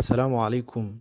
Assalaamu calaykum.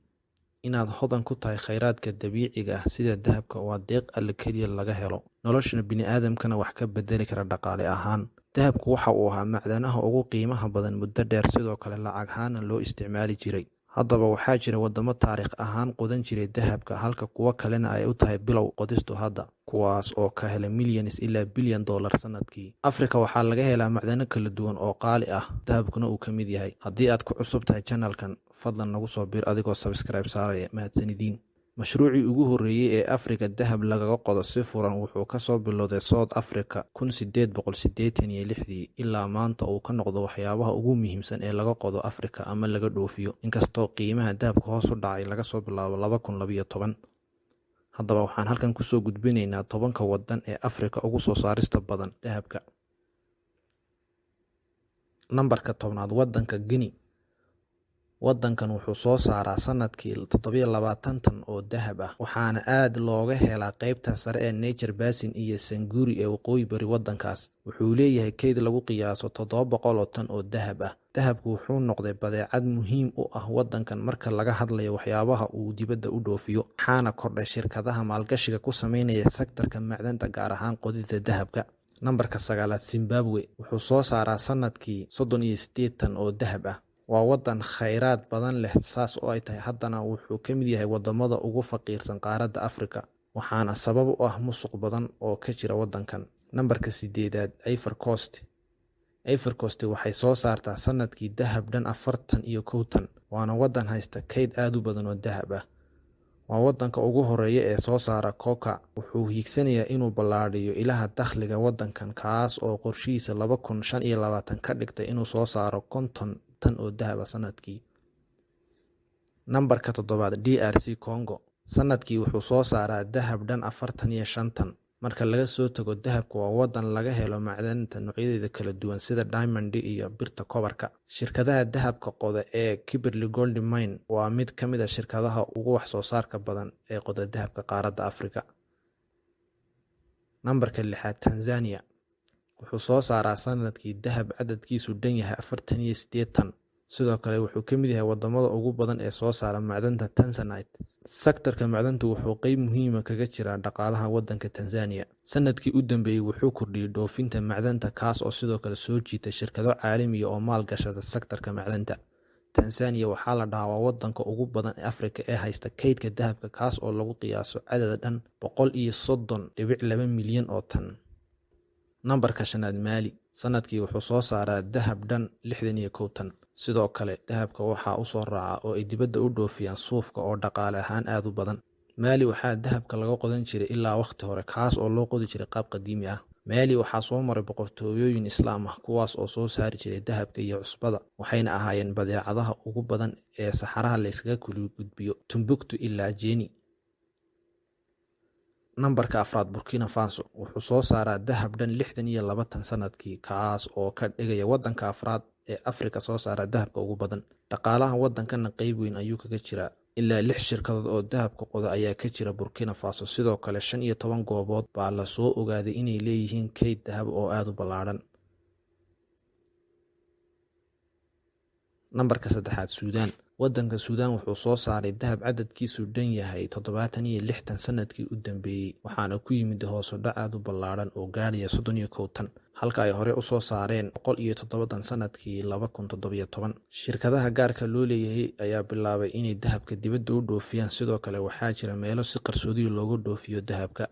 Inaad hodan ku tahay kheyraadka dabiiciga ah sida dahabka waa deeq alle keliya laga helo, nolosha bini'aadamkana wax ka bedeli kara dhaqaale ahaan. Dahabku waxa uu ahaa macdanaha ugu qiimaha badan muddo dheer, sidoo kale lacag ahaana loo isticmaali jiray. Haddaba waxaa jira wadamo taariikh ahaan qodan jiray dahabka, halka kuwo kalena ay u tahay bilow qodistu hadda, kuwaas oo ka hela milyanis ilaa bilyan dollar sanadkii. Afrika waxaa laga helaa macdano kala duwan oo qaali ah, dahabkuna uu ka mid yahay. Haddii aad ku cusub tahay channelkan, fadlan nagu soo bir adigoo subscribe saaraya. Mahadsanidin. Mashruucii ugu horreeyay ee Afrika dahab lagaga qodo si furan wuxuu ka soo bilowday South Africa 1886 ilaa maanta uu ka noqdo waxyaabaha ugu muhiimsan ee laga qodo Afrika ama laga dhoofiyo, inkastoo qiimaha dahabka hoos u dhacay laga soo bilaabo 2012. Haddaba waxaan halkan kusoo gudbinaynaa 10 waddan ee Afrika ugu soo saarista badan dahabka. Nambarka 10aad, waddanka Guinea. Waddankan wuxuu soo saaraa sanadkii 27 tan oo dahab ah, waxaana aad looga helaa qaybta sare ee Niger Basin iyo Sanguri ee waqooyi bari. waddankaas wuxuu leeyahay kayd lagu qiyaaso 700 tan oo dahab ah. Dahabku wuxuu noqday badeecad muhiim u ah waddankan marka laga hadlayo waxyaabaha uu dibadda u dhoofiyo, waxaana kordhay shirkadaha maalgashiga ku sameynaya sektarka macdanta, gaar ahaan qodida dahabka. Nambarka 9aad, Zimbabwe. Wuxuu soo saaraa sanadkii 38 tan oo dahab ah. Waa waddan kheyraad badan leh, saas oo ay tahay haddana wuxuu ka mid yahay wadamada ugu faqiirsan qaaradda Afrika, waxaana sabab u ah musuq badan oo ka jira waddankan. Nambarka 8aad, Ivory Coast. Ivory Coast waxay soo saartaa sanadkii dahab dhan 41 tan, waana waddan haysta kayd aad u badan oo dahab ah. Waa waddanka ugu horeeya ee soo saara coca. Wuxuu hiigsanayaa inuu ballaadhiyo ilaha dakhliga waddankan, kaas oo qorshihiisa 2025 ka dhigtay inuu soo saaro 50 tan oo dahab sanadkii. Nambarka 7aad, DRC Congo. Sanadkii wuxuu soo saaraa dahab dhan 45 tan. Marka laga soo tago dahabka, waa waddan laga helo macdanta noocyadeeda kala duwan sida diamond iyo birta kobarka. Shirkadaha dahabka qoda ee Kimberley Gold Mine waa mid ka mid ah shirkadaha ugu wax soo saarka badan ee qoda dahabka qaaradda Afrika. Nambarka 6aad, Tanzania. Wuxuu soo saaraa sanadkii dahab cadadkiisu dhan yahay 48 tan. Sidoo kale wuxuu ka mid yahay wadamada ugu badan ee soo saara macdanta Tanzanite. Sektarka macdantu wuxuu qayb muhiima kaga jiraa dhaqaalaha waddanka Tanzania. Sanadkii u dambeeyay wuxuu kordhiyay dhoofinta macdanta, kaas oo sidoo kale soo jiitay shirkado caalami ah oo maalgashada sektarka macdanta. Tanzania waxaa la dhahaa waa waddanka ugu badan ee Afrika ee haysta kaydka dahabka, kaas oo lagu qiyaaso cadad dhan 130.2 milyan oo tan. Nambarka 5aad, Mali. Sanadkii wuxuu soo saaraa dahab dhan 61 tan. Sidoo kale dahabka waxaa u soo raaca oo ay dibadda u dhoofiyaan suufka oo dhaqaale ahaan aad u badan. Mali waxaa dahabka laga qodan jiray ilaa waqti hore, kaas oo loo qodi jiray qaab qadiimi ah. Mali waxaa soo maray boqortooyooyin Islaam ah, kuwaas oo soo saari jiray dahabka iyo cusbada, waxayna ahaayeen badeecadaha ugu badan ee saxaraha la iskaga gudbiyo Timbuktu ilaa Jeeni. Nambarka 4aad, Burkina Faso. Wuxuu soo saaraa dahab dhan 62 tan sanadkii, kaas oo ka dhigaya waddanka afraad ee Afrika soo saara dahabka ugu badan. Dhaqaalaha waddankana qayb weyn ayuu kaga jiraa. Ilaa 6 shirkadood oo dahabka qoda ayaa ka jira Burkina Faso. Sidoo kale 15 goobood baa la soo ogaaday inay leeyihiin kayd dahab oo aad u ballaaran. Nambarka 3aad, Suudaan. Waddanka Suudaan wuxuu soo saaray dahab cadadkiisu dhan yahay 76 tan sanadkii u dambeeyay, waxaana ku yimid hoos u dhac aad u ballaaran oo gaaraya 31 tan, halka ay hore u soo saareen 107 tan sanadkii 2017. Shirkadaha gaarka loo leeyahay ayaa bilaabay inay dahabka dibadda u dhoofiyaan. Sidoo kale waxaa jira meelo si qarsoodi loogu dhoofiyo dahabka.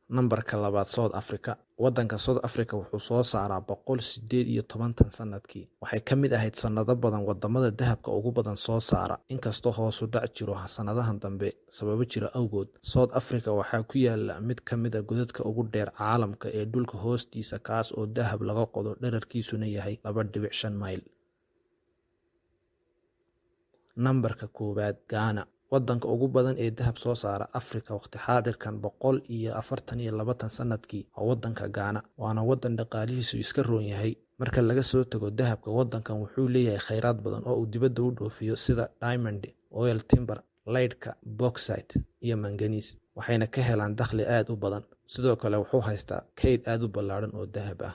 Nambarka 2aad, South Africa. Waddanka South Africa wuxuu soo saaraa 118 tan sanadkii. Waxay ka mid ahayd sanado badan wadamada dahabka ugu badan soo saara, inkastoo hoos u dhac jiro sanadahan dambe sababo jira awgood. South Africa waxaa ku yaala mid ka mid ah godadka ugu dheer caalamka ee dhulka hoostiisa, kaas oo dahab laga qodo dhererkiisuna yahay 2.5 mayl. Nambarka 1aad, Ghana. Waddanka ugu badan ee dahab soo saara Afrika waqti xaadirkan 142 tan sanadkii waa waddanka Ghana, waana waddan dhaqaalihiisu iska roon yahay. Marka laga soo tago dahabka, waddankan wuxuu leeyahay kheyraad badan oo uu dibadda u dhoofiyo sida diamond, oil, timber, leydhka, bauxite iyo manganese, waxayna ka helaan dakhli aad u badan. Sidoo kale wuxuu haystaa kayd aad u ballaaran oo dahab ah.